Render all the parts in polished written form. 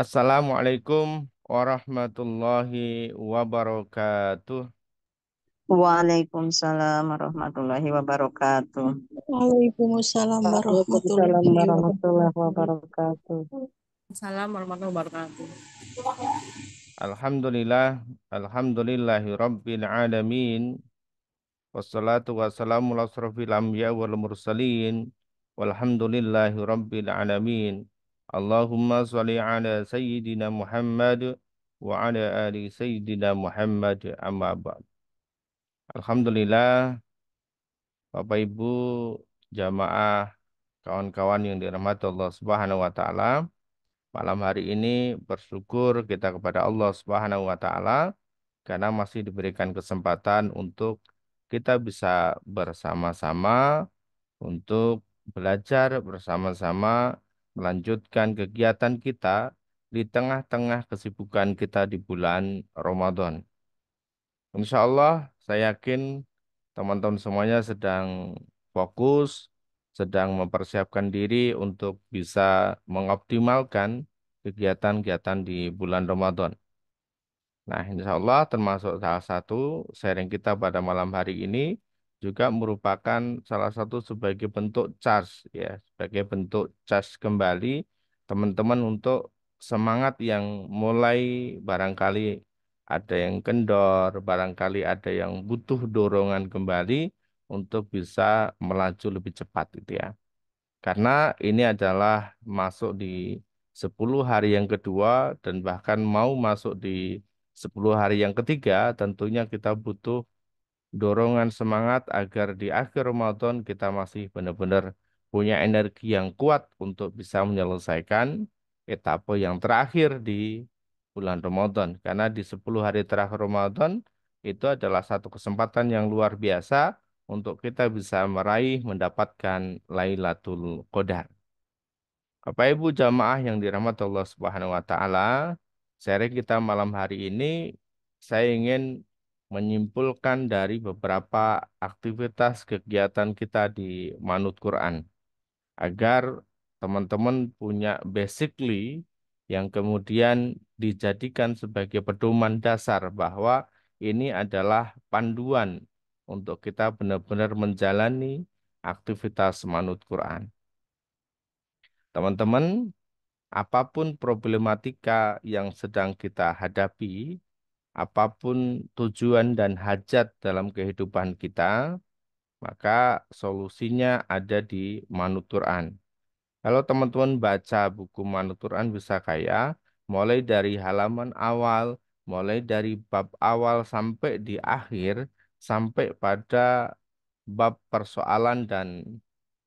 Assalamualaikum warahmatullahi wabarakatuh. Waalaikumsalam warahmatullahi wabarakatuh. Waalaikumsalam Waalaikumsalam warahmatullahi warahmatullahi wabarakatuh. wabarakatuh. Assalamualaikum warahmatullahi wabarakatuh. Alhamdulillah, alhamdulillahi rabbil alamin. Wassalatu wassalamu ala asrofil anbiya wal mursalin. Walhamdulillahi rabbil alamin. Allahumma sholli ala sayyidina Muhammad wa ala ali sayyidina Muhammad amma ba'd. Alhamdulillah, Bapak Ibu jamaah kawan-kawan yang dirahmati Allah Subhanahu wa taala. Malam hari ini bersyukur kita kepada Allah Subhanahu wa taala karena masih diberikan kesempatan untuk kita bisa bersama-sama untuk belajar bersama-sama melanjutkan kegiatan kita di tengah-tengah kesibukan kita di bulan Ramadan. Insya Allah saya yakin teman-teman semuanya sedang fokus, sedang mempersiapkan diri untuk bisa mengoptimalkan kegiatan-kegiatan di bulan Ramadan. Nah, insya Allah termasuk salah satu sharing kita pada malam hari ini juga merupakan salah satu sebagai bentuk charge ya, sebagai bentuk charge kembali teman-teman untuk semangat yang mulai barangkali ada yang kendor, barangkali ada yang butuh dorongan kembali untuk bisa melaju lebih cepat gitu ya. Karena ini adalah masuk di 10 hari yang kedua dan bahkan mau masuk di 10 hari yang ketiga, tentunya kita butuh dorongan semangat agar di akhir Ramadan kita masih benar-benar punya energi yang kuat untuk bisa menyelesaikan etape yang terakhir di bulan Ramadan. Karena di 10 hari terakhir Ramadan itu adalah satu kesempatan yang luar biasa untuk kita bisa meraih mendapatkan Lailatul Qadar. Bapak Ibu jamaah yang dirahmati Allah Subhanahu wa taala, sharing kita malam hari ini saya ingin menyimpulkan dari beberapa aktivitas kegiatan kita di Manut Quran agar teman-teman punya basically yang kemudian dijadikan sebagai pedoman dasar bahwa ini adalah panduan untuk kita benar-benar menjalani aktivitas Manut Quran. Teman-teman, apapun problematika yang sedang kita hadapi, apapun tujuan dan hajat dalam kehidupan kita, maka solusinya ada di Manut Quran. Kalau teman-teman baca buku Manut Quran bisa kayak mulai dari halaman awal, mulai dari bab awal sampai di akhir, sampai pada bab persoalan dan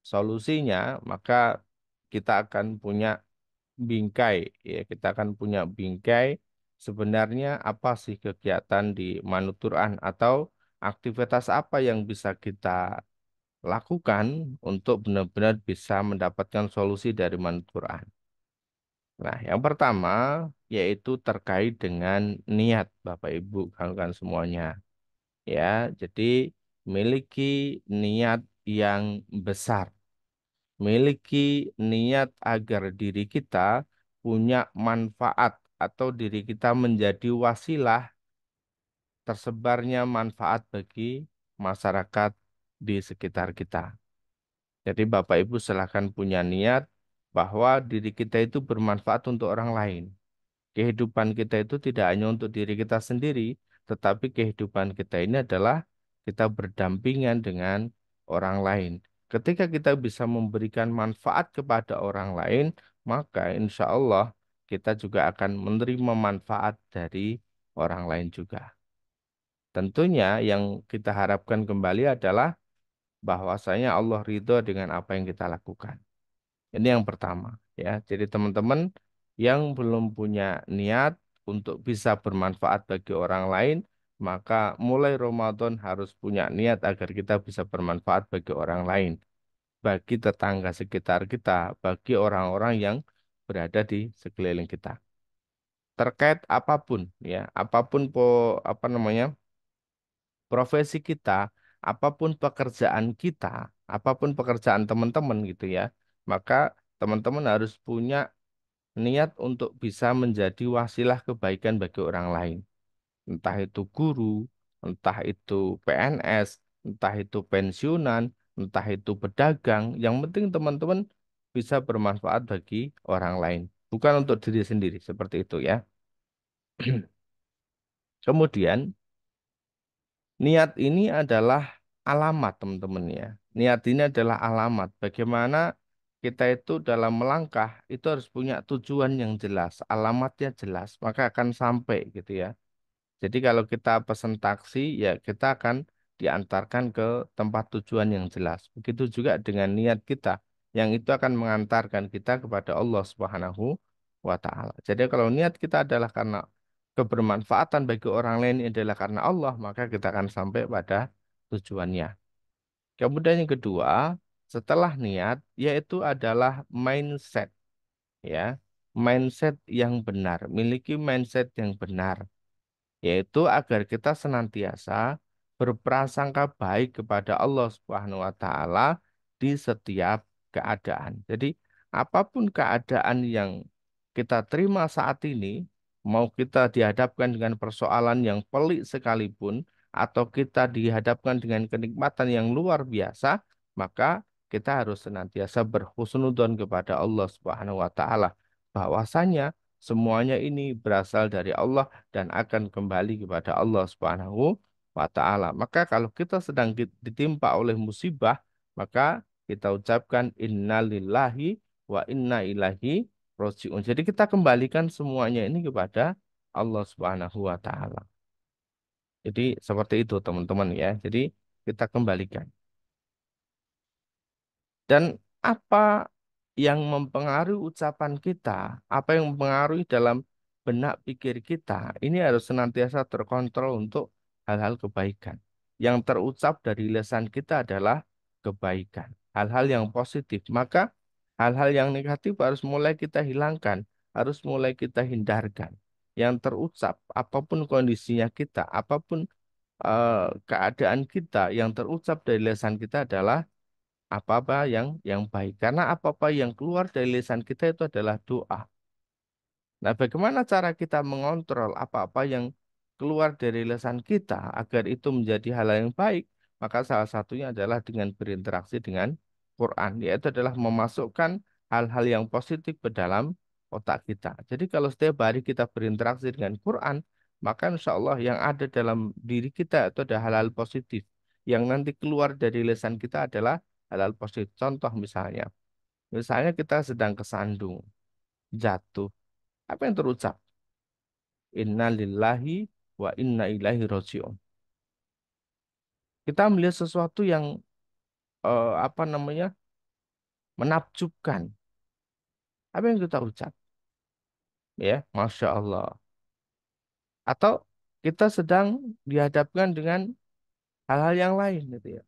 solusinya, maka kita akan punya bingkai ya kita akan punya bingkai sebenarnya apa sih kegiatan di Manuturan atau aktivitas apa yang bisa kita lakukan untuk benar-benar bisa mendapatkan solusi dari Manuturan. Nah, yang pertama yaitu terkait dengan niat Bapak Ibu kawan-kawan semuanya ya. Jadi miliki niat yang besar, miliki niat agar diri kita punya manfaat atau diri kita menjadi wasilah tersebarnya manfaat bagi masyarakat di sekitar kita. Jadi Bapak Ibu silakan punya niat bahwa diri kita itu bermanfaat untuk orang lain. Kehidupan kita itu tidak hanya untuk diri kita sendiri, tetapi kehidupan kita ini adalah kita berdampingan dengan orang lain. Ketika kita bisa memberikan manfaat kepada orang lain, maka insya Allah kita juga akan menerima manfaat dari orang lain juga. Tentunya yang kita harapkan kembali adalah bahwasanya Allah ridho dengan apa yang kita lakukan. Ini yang pertama ya. Jadi teman-teman yang belum punya niat untuk bisa bermanfaat bagi orang lain, maka mulai Ramadan harus punya niat agar kita bisa bermanfaat bagi orang lain, bagi tetangga sekitar kita, bagi orang-orang yang berada di sekeliling kita. Terkait apapun ya, apapun apa namanya profesi kita, apapun pekerjaan kita, apapun pekerjaan teman-teman gitu ya, maka teman-teman harus punya niat untuk bisa menjadi wasilah kebaikan bagi orang lain. Entah itu guru, entah itu PNS, entah itu pensiunan, entah itu pedagang. Yang penting teman-teman bisa bermanfaat bagi orang lain. Bukan untuk diri sendiri, seperti itu ya. Kemudian, niat ini adalah alamat teman-teman ya. Niat ini adalah alamat bagaimana kita itu dalam melangkah itu harus punya tujuan yang jelas, alamatnya jelas, maka akan sampai gitu ya. Jadi kalau kita pesan taksi, ya kita akan diantarkan ke tempat tujuan yang jelas. Begitu juga dengan niat kita, yang itu akan mengantarkan kita kepada Allah Subhanahu wa Ta'ala. Jadi kalau niat kita adalah karena kebermanfaatan bagi orang lain adalah karena Allah, maka kita akan sampai pada tujuannya. Kemudian yang kedua, setelah niat, yaitu adalah mindset, ya, mindset yang benar, miliki mindset yang benar yaitu agar kita senantiasa berprasangka baik kepada Allah Subhanahu wa taala di setiap keadaan. Jadi, apapun keadaan yang kita terima saat ini, mau kita dihadapkan dengan persoalan yang pelik sekalipun atau kita dihadapkan dengan kenikmatan yang luar biasa, maka kita harus senantiasa berhusnuzon kepada Allah Subhanahu wa taala bahwasanya semuanya ini berasal dari Allah dan akan kembali kepada Allah Subhanahu wa taala. Maka kalau kita sedang ditimpa oleh musibah, maka kita ucapkan innalillahi wa inna ilaihi rojiun. Jadi kita kembalikan semuanya ini kepada Allah Subhanahu wa taala. Jadi seperti itu teman-teman ya. Jadi kita kembalikan. Dan apa yang mempengaruhi ucapan kita, apa yang mempengaruhi dalam benak pikir kita, ini harus senantiasa terkontrol untuk hal-hal kebaikan. Yang terucap dari lisan kita adalah kebaikan, hal-hal yang positif. Maka hal-hal yang negatif harus mulai kita hilangkan, harus mulai kita hindarkan. Yang terucap, apapun kondisinya kita, apapun keadaan kita, yang terucap dari lisan kita adalah apa-apa yang baik. Karena apa-apa yang keluar dari lisan kita itu adalah doa. Nah, bagaimana cara kita mengontrol apa-apa yang keluar dari lisan kita agar itu menjadi hal yang baik? Maka salah satunya adalah dengan berinteraksi dengan Quran, yaitu adalah memasukkan hal-hal yang positif ke dalam otak kita. Jadi kalau setiap hari kita berinteraksi dengan Quran, maka insya Allah yang ada dalam diri kita itu ada hal-hal positif. Yang nanti keluar dari lisan kita adalah hal-hal positif. Contoh misalnya kita sedang kesandung, jatuh. Apa yang terucap? Inna lillahi wa inna ilaihi roji'un. Kita melihat sesuatu yang apa namanya menakjubkan. Apa yang kita ucap? Ya, Masya Allah. Atau kita sedang dihadapkan dengan hal-hal yang lain, gitu ya.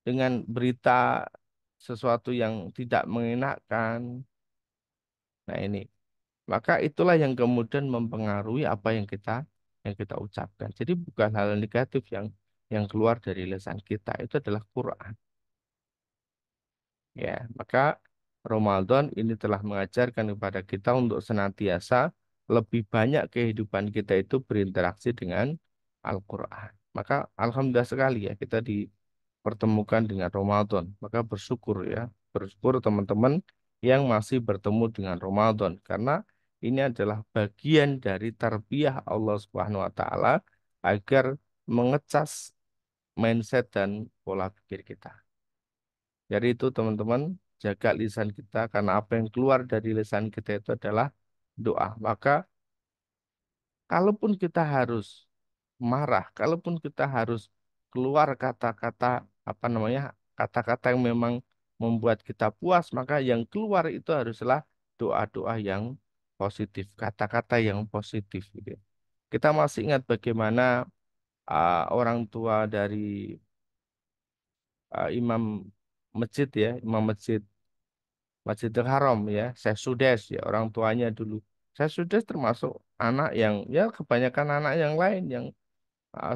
Dengan berita sesuatu yang tidak mengenakan. Nah ini, maka itulah yang kemudian mempengaruhi apa yang kita ucapkan. Jadi bukan hal negatif yang keluar dari lisan kita, itu adalah Quran. Ya, maka Ramadan ini telah mengajarkan kepada kita untuk senantiasa lebih banyak kehidupan kita itu berinteraksi dengan Al-Quran. Maka alhamdulillah sekali ya kita dipertemukan dengan Ramadan. Maka bersyukur ya, bersyukur teman-teman yang masih bertemu dengan Ramadan karena ini adalah bagian dari tarbiyah Allah Subhanahu wa taala agar mengecas mindset dan pola pikir kita. Jadi itu teman-teman, jaga lisan kita karena apa yang keluar dari lisan kita itu adalah doa. Maka kalaupun kita harus marah, kalaupun kita harus keluar kata-kata apa namanya, kata-kata yang memang membuat kita puas, maka yang keluar itu haruslah doa-doa yang positif, kata-kata yang positif gitu. Kita masih ingat bagaimana orang tua dari imam masjid ya, imam masjid Masjidil Haram ya, Syekh Sudes ya orang tuanya dulu. Syekh Sudes termasuk anak yang ya kebanyakan anak yang lain yang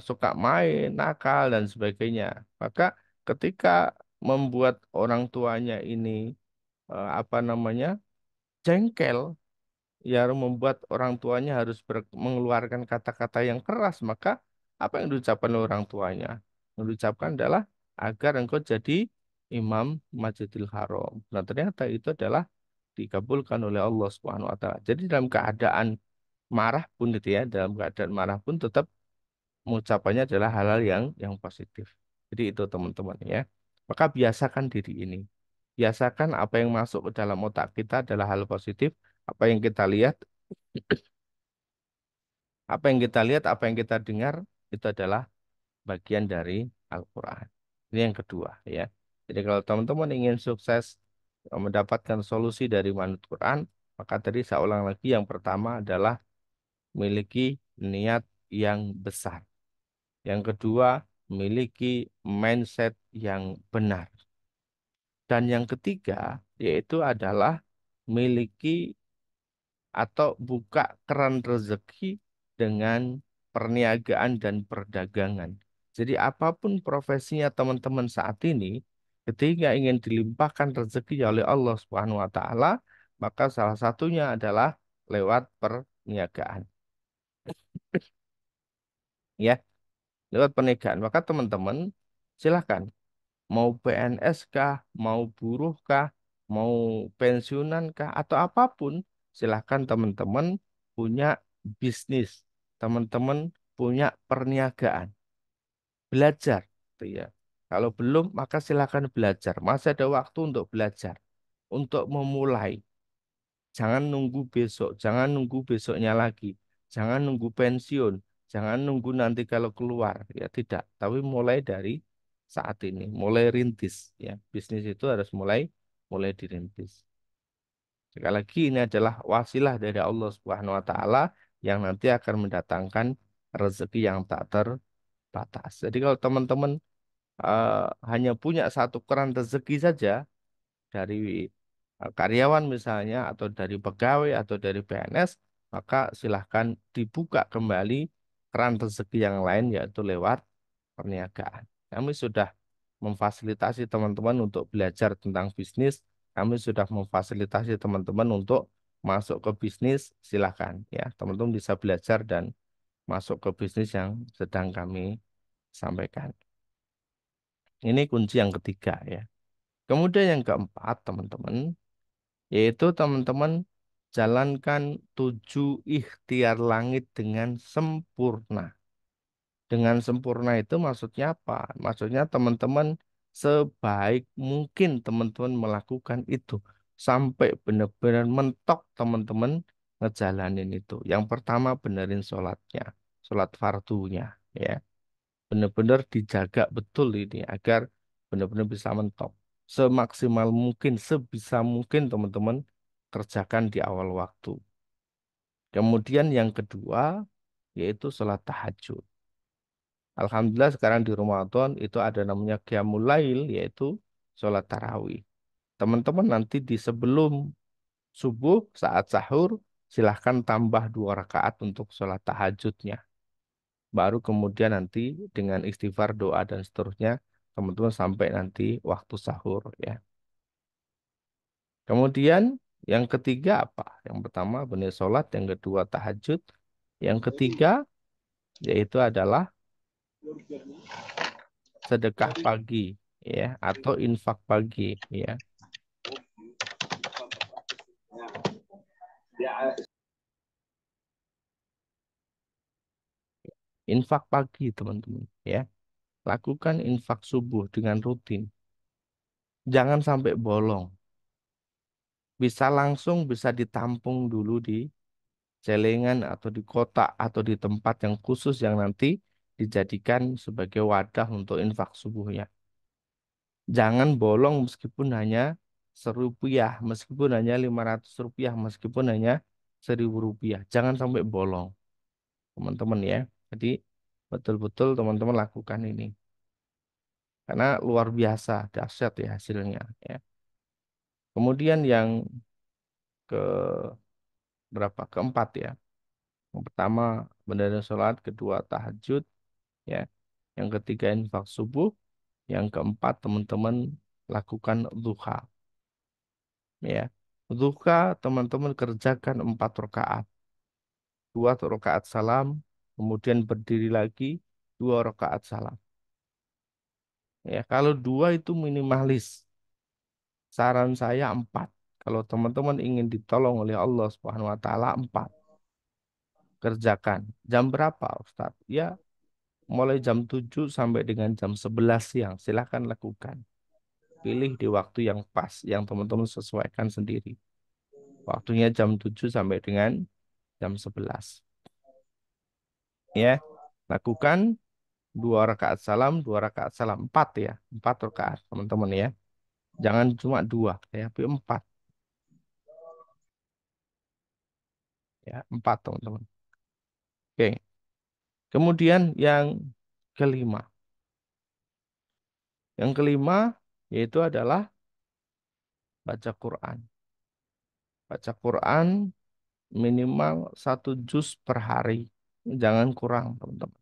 suka main, nakal dan sebagainya. Maka ketika membuat orang tuanya ini apa namanya jengkel, ya membuat orang tuanya harus mengeluarkan kata-kata yang keras, maka apa yang diucapkan oleh orang tuanya? Yang diucapkan adalah agar engkau jadi imam Masjidil Haram. Nah, ternyata itu adalah dikabulkan oleh Allah Subhanahu wa taala. Jadi dalam keadaan marah pun gitu ya, dalam keadaan marah pun tetap mengucapannya adalah hal-hal yang positif. Jadi itu teman-teman ya. Maka biasakan diri ini. Biasakan apa yang masuk ke dalam otak kita adalah hal positif, apa yang kita lihat, apa yang kita dengar itu adalah bagian dari Al-Qur'an. Ini yang kedua ya. Jadi kalau teman-teman ingin sukses mendapatkan solusi dari manut Quran, maka tadi saya ulang lagi yang pertama adalah memiliki niat yang besar. Yang kedua, memiliki mindset yang benar. Dan yang ketiga, yaitu adalah memiliki atau buka keran rezeki dengan perniagaan dan perdagangan. Jadi apapun profesinya teman-teman saat ini, ketika ingin dilimpahkan rezeki oleh Allah Subhanahu wa taala, maka salah satunya adalah lewat perniagaan. Ya, lewat perniagaan. Maka teman-teman silahkan mau PNS kah, mau buruh kah, mau pensiunan kah, atau apapun, silahkan teman-teman punya bisnis, teman-teman punya perniagaan, belajar, gitu ya. Kalau belum, maka silahkan belajar. Masih ada waktu untuk belajar, untuk memulai. Jangan nunggu besok, jangan nunggu besoknya lagi, jangan nunggu pensiun, jangan nunggu nanti kalau keluar, ya tidak. Tapi mulai dari saat ini, mulai rintis, ya. Bisnis itu harus mulai mulai dirintis. Sekali lagi ini adalah wasilah dari Allah Subhanahu Wa Taala yang nanti akan mendatangkan rezeki yang tak terbatas. Jadi kalau teman-teman hanya punya satu keran rezeki saja, dari karyawan misalnya atau dari pegawai atau dari PNS, maka silahkan dibuka kembali keran rezeki yang lain yaitu lewat perniagaan. Kami sudah memfasilitasi teman-teman untuk belajar tentang bisnis, kami sudah memfasilitasi teman-teman untuk masuk ke bisnis, silahkan ya. Teman-teman bisa belajar dan masuk ke bisnis yang sedang kami sampaikan. Ini kunci yang ketiga ya. Kemudian yang keempat, teman-teman, yaitu teman-teman jalankan 7 ikhtiar langit dengan sempurna. Dengan sempurna itu maksudnya apa? Maksudnya teman-teman sebaik mungkin teman-teman melakukan itu sampai benar-benar mentok teman-teman ngejalanin itu. Yang pertama benerin sholatnya, sholat fardunya, ya. Benar-benar dijaga betul ini agar benar-benar bisa mentok. Semaksimal mungkin, sebisa mungkin teman-teman kerjakan di awal waktu. Kemudian yang kedua yaitu sholat tahajud. Alhamdulillah sekarang di Ramadan itu ada namanya Qiyamul Lail yaitu sholat tarawih. Teman-teman nanti di sebelum subuh saat sahur silahkan tambah 2 rakaat untuk sholat tahajudnya. Baru kemudian nanti dengan istighfar, doa dan seterusnya teman-teman sampai nanti waktu sahur ya. Kemudian yang ketiga apa? Yang pertama benar sholat, yang kedua tahajud, yang ketiga yaitu adalah sedekah pagi ya atau infak pagi ya. Infak pagi teman-teman ya. Lakukan infak subuh dengan rutin. Jangan sampai bolong. Bisa langsung bisa ditampung dulu di celengan atau di kotak atau di tempat yang khusus yang nanti dijadikan sebagai wadah untuk infak subuhnya. Jangan bolong meskipun hanya Rp1.000, meskipun hanya Rp500, meskipun hanya Rp1.000. Jangan sampai bolong, teman-teman ya. Jadi betul-betul teman-teman lakukan ini. Karena luar biasa, dahsyat ya hasilnya. Ya. Kemudian yang ke berapa? Keempat ya. Yang pertama benar sholat, kedua tahajud, ya. Yang ketiga infak subuh, yang keempat teman-teman lakukan duha, ya. Duha teman-teman kerjakan 4 rakaat. 2 rakaat salam, kemudian berdiri lagi, 2 rakaat salam. Ya, kalau dua itu minimalis. Saran saya 4. Kalau teman-teman ingin ditolong oleh Allah Subhanahu wa taala 4. Kerjakan. Jam berapa, Ustadz? Ya, mulai jam 7 sampai dengan jam 11 siang. Silahkan lakukan. Pilih di waktu yang pas, yang teman-teman sesuaikan sendiri. Waktunya jam 7 sampai dengan jam 11. Ya, lakukan 2 rakaat salam, 4 ya. 4 rakaat, teman-teman ya. Jangan cuma 2, ya, tapi 4. Ya, 4, teman-teman. Oke. Kemudian yang kelima. Yang kelima yaitu adalah baca Quran. Baca Quran minimal 1 juz per hari. Jangan kurang, teman-teman.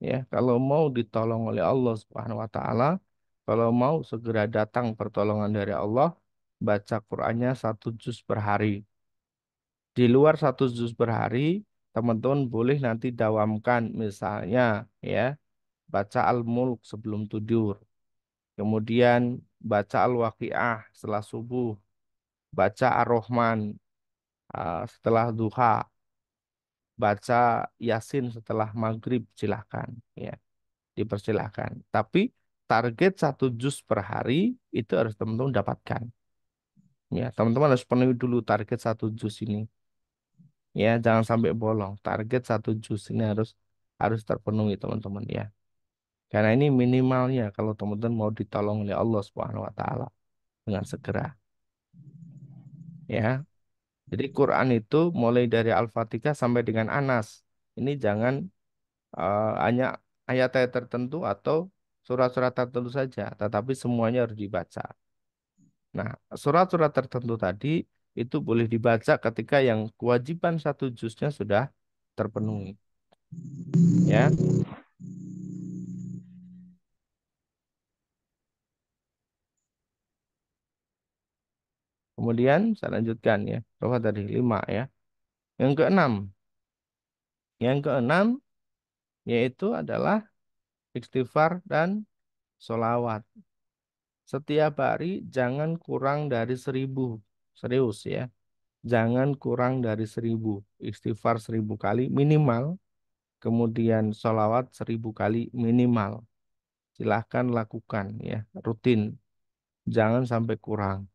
Ya, kalau mau ditolong oleh Allah Subhanahu wa taala, kalau mau segera datang pertolongan dari Allah, baca Qurannya 1 juz per hari. Di luar 1 juz per hari, teman-teman boleh nanti dawamkan, misalnya ya, baca Al-Mulk sebelum tidur. Kemudian baca Al-Waqiah setelah subuh, baca Ar-Rahman setelah duha, baca Yasin setelah maghrib, silahkan ya, dipersilahkan. Tapi target 1 juz per hari itu harus teman-teman dapatkan. Ya, teman-teman harus penuhi dulu target 1 juz ini. Ya, jangan sampai bolong. Target 1 juz ini harus harus terpenuhi, teman-teman ya. Karena ini minimalnya kalau teman-teman mau ditolong oleh Allah Subhanahu wa taala dengan segera. Ya, jadi Quran itu mulai dari Al-Fatihah sampai dengan Anas. Ini jangan hanya ayat-ayat tertentu atau surat-surat tertentu saja, tetapi semuanya harus dibaca. Nah, surat-surat tertentu tadi itu boleh dibaca ketika yang kewajiban 1 juznya sudah terpenuhi. Ya, kemudian saya lanjutkan ya. Berapa tadi? 5 ya. Yang keenam, yang keenam yaitu adalah istighfar dan sholawat. Setiap hari jangan kurang dari 1.000. Serius ya. Jangan kurang dari 1.000. Istighfar 1.000 kali minimal. Kemudian sholawat 1.000 kali minimal. Silahkan lakukan ya. Rutin. Jangan sampai kurang.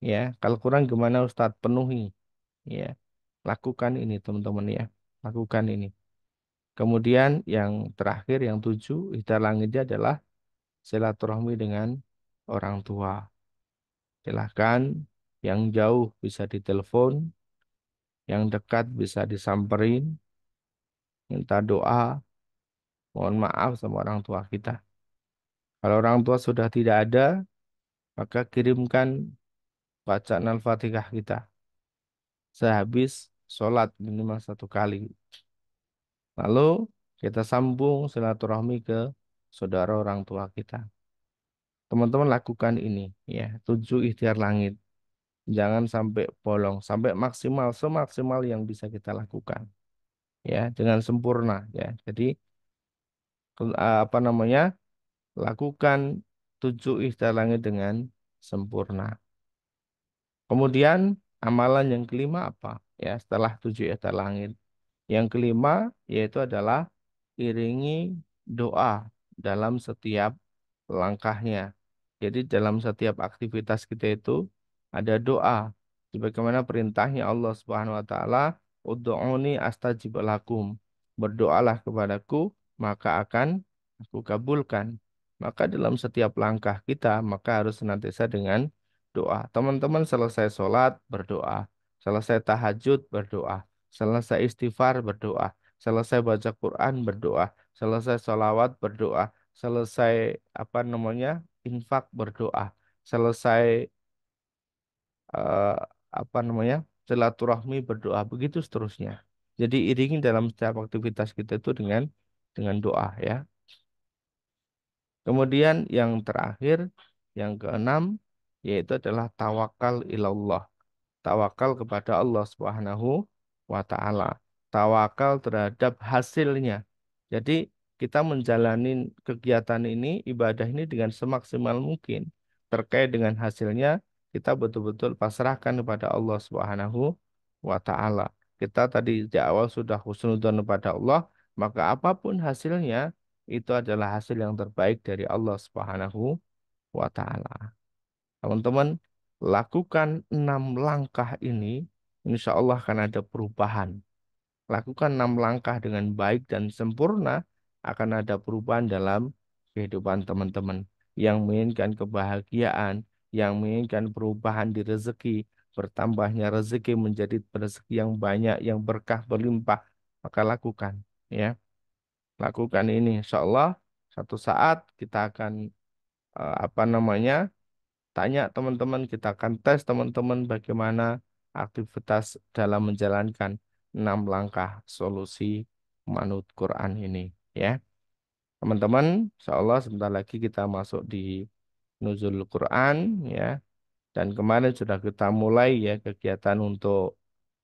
Ya. Kalau kurang gimana Ustadz? Penuhi. Ya. Lakukan ini teman-teman ya. Lakukan ini. Kemudian yang terakhir, yang 7. Ikhtiar langitnya adalah silaturahmi dengan orang tua. Silahkan yang jauh bisa ditelepon, yang dekat bisa disamperin, minta doa, mohon maaf sama orang tua kita. Kalau orang tua sudah tidak ada, maka kirimkan bacaan Al-Fatihah kita sehabis sholat minimal 1 kali. Lalu kita sambung silaturahmi ke saudara orang tua kita. Teman-teman lakukan ini ya, 7 ikhtiar langit. Jangan sampai bolong, sampai maksimal, semaksimal yang bisa kita lakukan. Ya, dengan sempurna ya. Jadi apa namanya? Lakukan 7 ikhtiar langit dengan sempurna. Kemudian amalan yang kelima apa? Ya, setelah 7 ikhtiar langit. Yang kelima yaitu adalah iringi doa dalam setiap langkahnya. Jadi dalam setiap aktivitas kita itu ada doa. Sebagaimana perintahnya Allah Subhanahu wa taala, "Ud'uni astajib lakum." Berdoalah kepadaku, maka akan aku kabulkan. Maka dalam setiap langkah kita, maka harus senantiasa dengan doa. Teman-teman selesai sholat, berdoa. Selesai tahajud, berdoa. Selesai istighfar, berdoa. Selesai baca Quran, berdoa. Selesai sholawat, berdoa. Selesai apa namanya infak, berdoa. Selesai eh, apa namanya silaturahmi, berdoa. Begitu seterusnya. Jadi iringi dalam setiap aktivitas kita itu dengan doa ya. Kemudian yang terakhir, yang keenam, yaitu adalah tawakal ilallah. Tawakal kepada Allah Subhanahu wa taala. Tawakal terhadap hasilnya. Jadi kita menjalani kegiatan ini, ibadah ini dengan semaksimal mungkin. Terkait dengan hasilnya, kita betul-betul pasrahkan kepada Allah Subhanahu wa taala. Kita tadi di awal sudah husnudzon kepada Allah, maka apapun hasilnya itu adalah hasil yang terbaik dari Allah Subhanahu wa taala. Teman-teman, lakukan 6 langkah ini, insya Allah akan ada perubahan. Lakukan 6 langkah dengan baik dan sempurna, akan ada perubahan dalam kehidupan teman-teman. Yang menginginkan kebahagiaan, yang menginginkan perubahan di rezeki, bertambahnya rezeki menjadi rezeki yang banyak, yang berkah berlimpah, maka lakukan. Ya, lakukan ini, insya Allah satu saat kita akan apa namanya? Tanya teman-teman, kita akan tes teman-teman bagaimana aktivitas dalam menjalankan 6 langkah solusi manut Quran ini. Ya, teman-teman, insya Allah sebentar lagi kita masuk di Nuzul Quran ya. Dan kemarin sudah kita mulai ya kegiatan untuk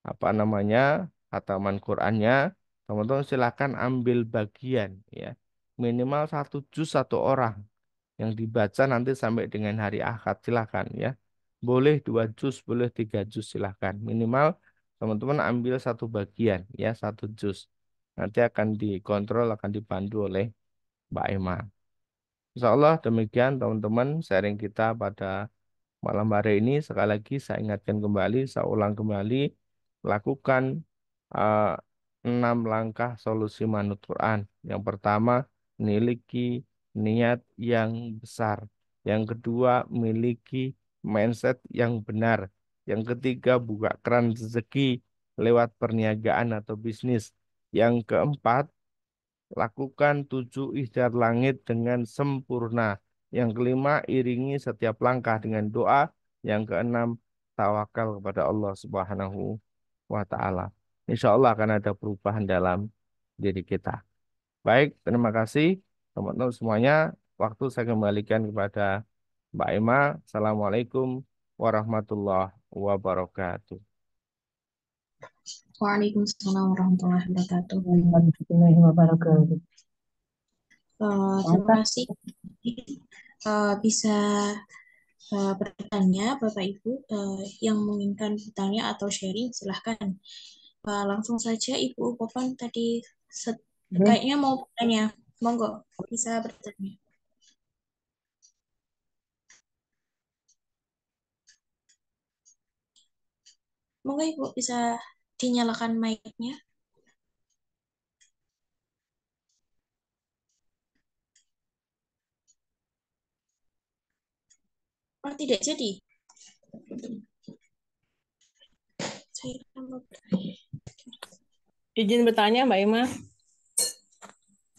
apa namanya hataman Qurannya. Teman-teman silakan ambil bagian ya. Minimal 1 juz 1 orang yang dibaca nanti sampai dengan hari Ahad silakan ya. Boleh 2 juz, boleh 3 juz silakan. Minimal teman-teman ambil satu bagian ya 1 juz. Nanti akan dikontrol, akan dipandu oleh Mbak Emma. Insya Allah demikian teman-teman sharing kita pada malam hari ini. Sekali lagi saya ingatkan kembali, saya ulang kembali, lakukan eh, 6 langkah solusi manut Quran. Yang pertama, miliki niat yang besar. Yang kedua, miliki mindset yang benar. Yang ketiga, buka keran rezeki lewat perniagaan atau bisnis. Yang keempat, lakukan 7 ikhtiar langit dengan sempurna. Yang kelima, iringi setiap langkah dengan doa. Yang keenam, tawakal kepada Allah Subhanahu wa taala. Insya Allah akan ada perubahan dalam diri kita. Baik, terima kasih teman-teman semuanya. Waktu saya kembalikan kepada Mbak Emma. Assalamualaikum warahmatullahi wabarakatuh. Waalaikumsalam warahmatullahi wabarakatuh. Warahmatullahi wabarakatuh. Terima kasih. Bisa bertanya Bapak Ibu yang menginginkan bertanya atau sharing silahkan. Langsung saja Ibu Popon tadi kayaknya mau bertanya. Monggo bisa bertanya. Monggo Ibu bisa dinyalakan mic-nya. Oh, tidak jadi. Saya mau bertanya. Izin bertanya, Mbak Ima.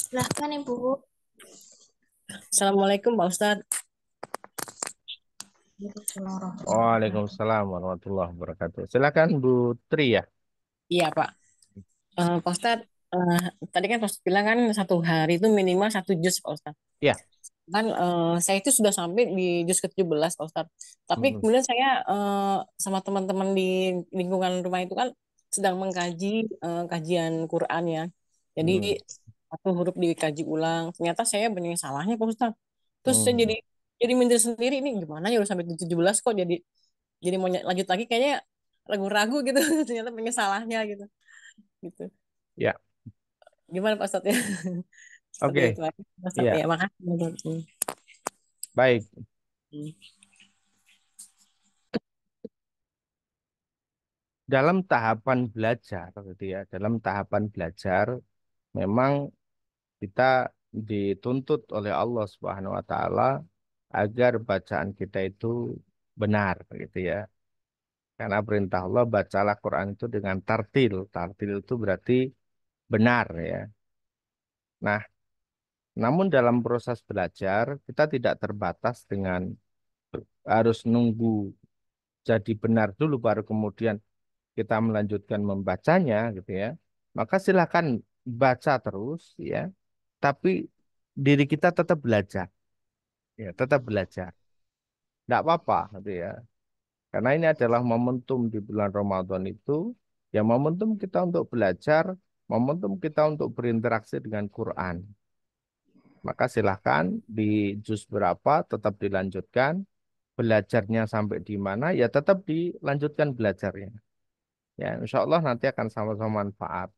Silahkan Ibu. Assalamualaikum, Pak Ustadz. Waalaikumsalam warahmatullahi wabarakatuh. Silakan Bu Tri ya. Iya, Pak. Pak Ustadz, tadi kan Pak Ustadz bilang kan 1 hari itu minimal 1 juz, Pak Ustadz. Ya. Kan saya itu sudah sampai di juz ke-17, Pak Ustadz. Tapi Mm-mm. kemudian saya sama teman-teman di lingkungan rumah itu kan sedang mengkaji kajian Quran ya. Jadi Mm. satu huruf dikaji ulang. Ternyata saya banyak yang salahnya, Pak Ustadz. Terus saya Mm. jadi minder sendiri, ini gimana ya udah sampai 17 kok jadi mau lanjut lagi kayaknya ragu-ragu gitu. Ternyata banyak salahnya gitu. Gitu. Ya, Gimana Pak Ustadz ya? Seperti oke. itu aja, Pak Ustadz Ya, ya. Makasih. baik. Dalam tahapan belajar, gitu ya, dalam tahapan belajar, memang kita dituntut oleh Allah Subhanahu wa taala agar bacaan kita itu benar, gitu ya. Karena perintah Allah bacalah Quran itu dengan tartil. Tartil itu berarti benar ya. Nah, namun dalam proses belajar kita tidak terbatas dengan harus nunggu jadi benar dulu baru kemudian kita melanjutkan membacanya gitu ya. Maka silakan baca terus ya. Tapi diri kita tetap belajar. Ya, tetap belajar. Tidak apa-apa gitu ya. Karena ini adalah momentum di bulan Ramadan itu, ya momentum kita untuk belajar, momentum kita untuk berinteraksi dengan Quran. Maka silahkan di juz berapa tetap dilanjutkan, belajarnya sampai di mana, ya tetap dilanjutkan belajarnya. Ya, insya Allah nanti akan sama-sama manfaat.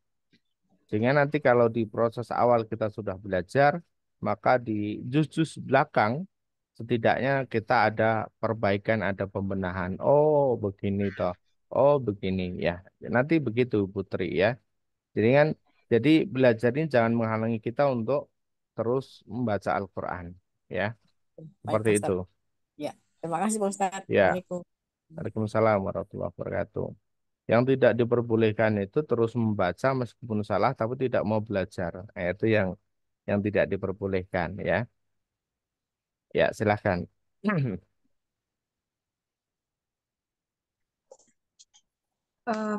Sehingga nanti kalau di proses awal kita sudah belajar, maka di juz-juz belakang setidaknya kita ada perbaikan, ada pembenahan. Oh, begini toh. Oh, begini ya. Nanti begitu Putri ya. Jadi kan, jadi belajar ini jangan menghalangi kita untuk terus membaca Al-Quran. Ya, Baik, seperti Pak itu. Ustadz. Ya, terima kasih Pak Ustadz. Ya, Assalamualaikum. Waalaikumsalam warahmatullahi wabarakatuh. Yang tidak diperbolehkan itu terus membaca meskipun salah, tapi tidak mau belajar. Itu yang tidak diperbolehkan ya. Ya, silahkan.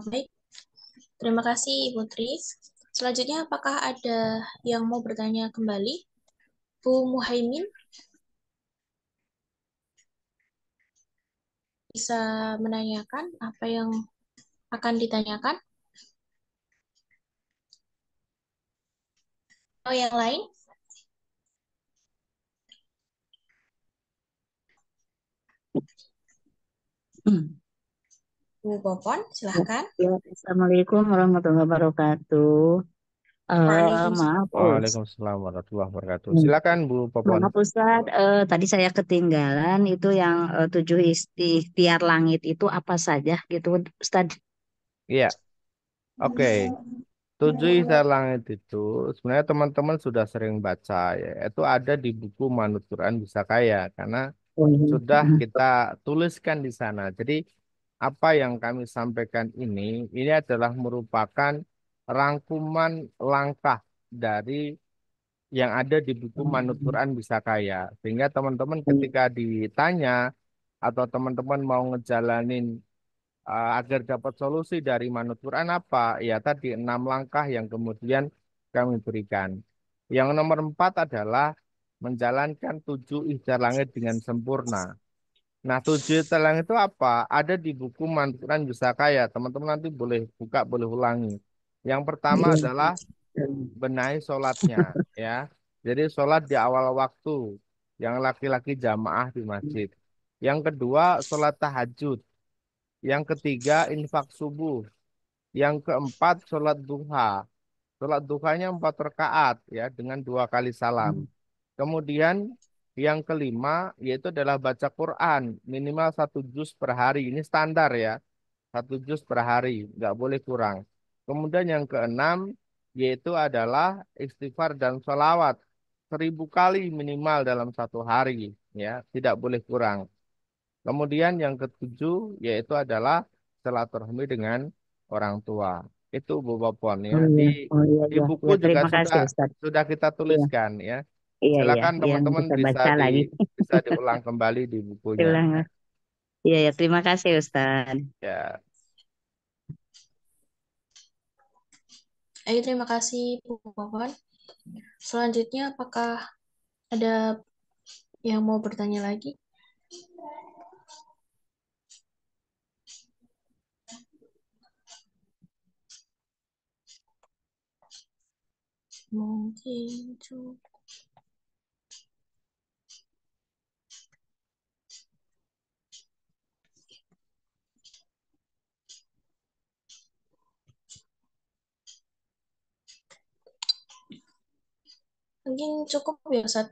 Baik, terima kasih Ibu Tri. Selanjutnya, apakah ada yang mau bertanya kembali? Bu Muhaimin bisa menanyakan apa yang akan ditanyakan? Oh, yang lain? Hmm. Bu Popon, silahkan. Ya, Assalamualaikum warahmatullahi wabarakatuh. Waalaikumsalam. Maaf, Waalaikumsalam warahmatullahi wabarakatuh. Hmm. Silakan Bu Popon. Maaf Ustaz, tadi saya ketinggalan itu yang 7 ikhtiar langit itu apa saja gitu Ustaz. Iya, oke. 7 Ihsan Langit itu sebenarnya teman-teman sudah sering baca ya. Itu ada di buku Manut Quran Bisa Kaya karena Oh, iya. sudah kita tuliskan di sana. Jadi apa yang kami sampaikan ini adalah merupakan rangkuman langkah dari yang ada di buku Manut Quran Bisa Kaya. Sehingga teman-teman ketika ditanya atau teman-teman mau ngejalanin agar dapat solusi dari Manut Quran apa? Ya tadi 6 langkah yang kemudian kami berikan. Yang nomor 4 adalah menjalankan 7 Ihsan Langit dengan sempurna. Nah, 7 Ihsan Langit itu apa? Ada di buku Manut Quran Bisa Kaya. Teman-teman nanti boleh buka, boleh ulangi. Yang pertama adalah benahi sholatnya, ya. Jadi sholat di awal waktu, yang laki-laki jamaah di masjid. Yang kedua, sholat tahajud. Yang ketiga, infak subuh. Yang keempat, sholat duha. Sholat duhanya 4 rakaat, ya, dengan 2 kali salam. Kemudian yang kelima, yaitu adalah baca Quran. Minimal 1 juz per hari. Ini standar ya. 1 juz per hari, nggak boleh kurang. Kemudian yang keenam, yaitu adalah istighfar dan sholawat. 1000 kali minimal dalam 1 hari, ya, tidak boleh kurang. Kemudian yang ketujuh, yaitu adalah silaturahmi dengan orang tua. Itu Bu Bopon ya. Oh Di iya, oh iya, di iya, buku ya juga terima sudah kasih Ustaz. sudah kita Iya, tuliskan ya. iya, iya, Silakan iya, teman-teman bisa bisa baca lagi. bisa diulang kembali di bukunya. Ulang. Iya, ya terima kasih Ustaz. Ya. Ayo, terima kasih Bu Popon. Selanjutnya, apakah ada yang mau bertanya lagi? Mungkin cukup. Mungkin cukup ya, Ustaz.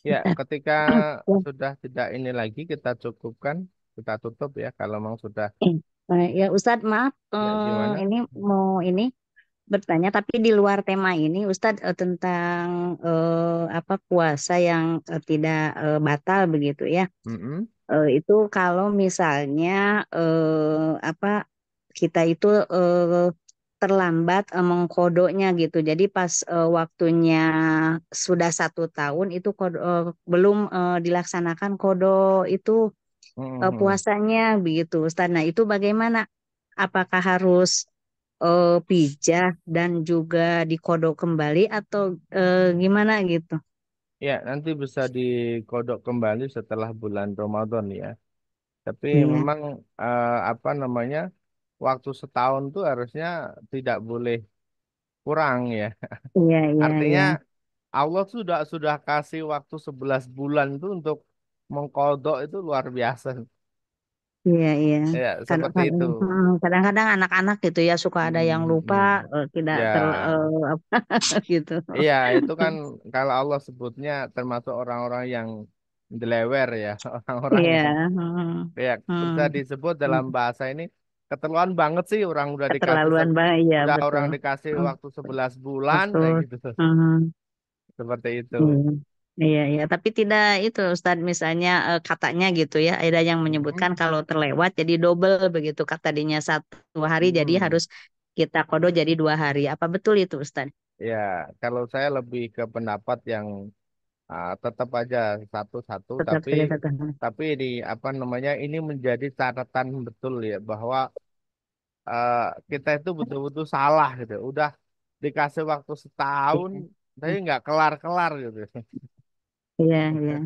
Ya, ketika sudah tidak ini lagi kita cukupkan, kita tutup ya kalau memang sudah Ya Ustadz maaf, ya gimana? ini mau ini bertanya tapi di luar tema ini Ustadz, tentang apa puasa yang tidak batal begitu ya. Mm-mm. Itu kalau misalnya apa kita itu terlambat mengkodonya gitu. Jadi pas waktunya sudah 1 tahun itu belum dilaksanakan kodo itu Mhm. puasanya begitu Ustaz. Nah itu bagaimana? Apakah harus pijah dan juga dikodok kembali atau gimana gitu? Ya, nanti bisa dikodok kembali setelah bulan Ramadan ya. Tapi Iya, memang apa namanya, waktu setahun tuh harusnya tidak boleh kurang ya. iya, iya, Artinya iya, Allah sudah kasih waktu 11 bulan tuh untuk mengkodok itu luar biasa. iya, iya. Ya, seperti itu. Kadang-kadang anak-anak gitu ya suka ada yang lupa, Hmm. tidak Ya, apa gitu. iya itu kan kalau Allah sebutnya termasuk orang-orang yang delewer ya, orang-orang Iya, yang hmm, ya bisa hmm, disebut hmm. dalam bahasa ini keterlaluan banget sih, orang udah dikasih Keterlaluan banget, iya udah orang betul. dikasih Hmm, waktu 11 bulan waktu, kayak gitu. hmm, Seperti itu. iya. Iya, iya, tapi tidak itu Ustadz misalnya katanya gitu ya, ada yang Mhm. menyebutkan kalau terlewat jadi double begitu, kata tadinya 1 hari jadi Hmm. harus kita kodo jadi 2 hari. Apa betul itu Ustadz? Ya, kalau saya lebih ke pendapat yang tetap aja satu-satu, Tetap tapi saja 1 hari. di apa namanya ini menjadi catatan betul ya bahwa eh, kita itu betul-betul salah gitu. Udah dikasih waktu setahun, Iya, tapi nggak kelar-kelar gitu. iya, iya,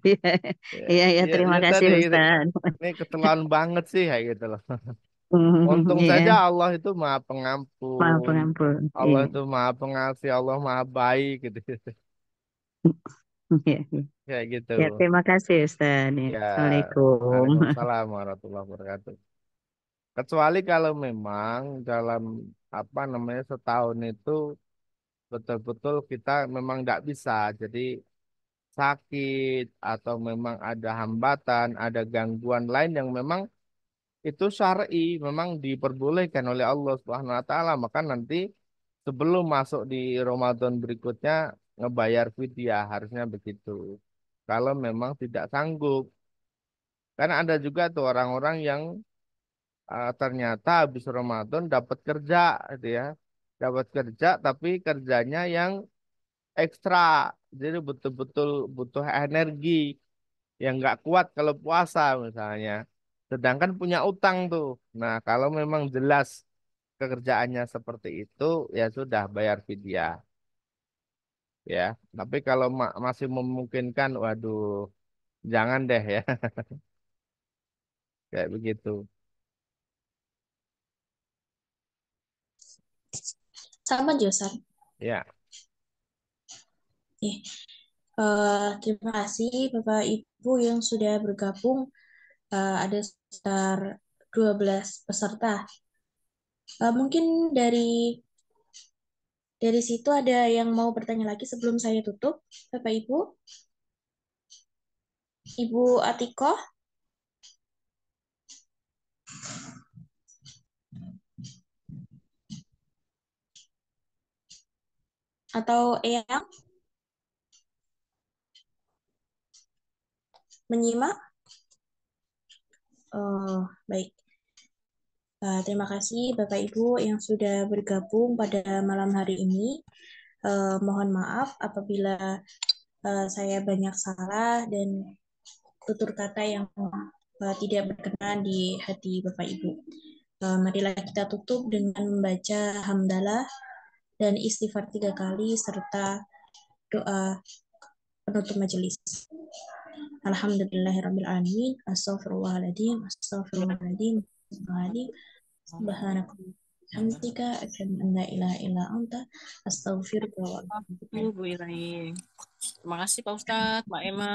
iya, Ya, iya, iya, ya, terima ya kasih tadi Ustadz. ini keterlaluan banget sih kayak gitu loh. Untung saja Iya, Allah itu Maha maaf Pengampun, pengampun. Allah Iya, itu Maha Pengasih, Allah Maha Baik gitu. iya, iya. Kayak gitu. Ya, terima kasih Ustadz. Ya, Ya, Assalamualaikum. Waalaikumsalam warahmatullahi wabarakatuh. Kecuali kalau memang dalam apa namanya setahun itu betul-betul kita memang tidak bisa, jadi sakit atau memang ada hambatan, ada gangguan lain yang memang itu syar'i, memang diperbolehkan oleh Allah Subhanahu wa taala, maka nanti sebelum masuk di Ramadan berikutnya ngebayar fidyah harusnya begitu. Kalau memang tidak sanggup. Karena ada juga tuh orang-orang yang ternyata habis Ramadan dapat kerja gitu ya. Dapat kerja tapi kerjanya yang ekstra. Jadi betul-betul butuh energi yang nggak kuat kalau puasa misalnya. Sedangkan punya utang tuh. Nah, kalau memang jelas pekerjaannya seperti itu, ya sudah bayar fidyah ya. Tapi kalau masih memungkinkan, waduh, jangan deh ya, kayak begitu. Sama Josan. Ya, Nih, terima kasih Bapak Ibu yang sudah bergabung. Ada sekitar 12 peserta. Mungkin dari situ ada yang mau bertanya lagi sebelum saya tutup, Bapak Ibu. Ibu Atikoh atau Eyang menyimak? Oh, baik. Terima kasih Bapak Ibu yang sudah bergabung pada malam hari ini. Mohon maaf apabila saya banyak salah dan tutur kata yang tidak berkenan di hati Bapak Ibu. Marilah kita tutup dengan membaca hamdalah dan istighfar 3 kali serta doa penutup majelis. Alhamdulillahirrahmanirrahim. Astaghfirullahaladzim. Astaghfirullahaladzim. Astaghfirullahaladzim. Subhanakallah. Hamdika asyhadu an la ilaha illa anta astaghfiruka wa atubu ilaik. Bu Irain. Terima kasih Pak Ustadz, Mbak Emma.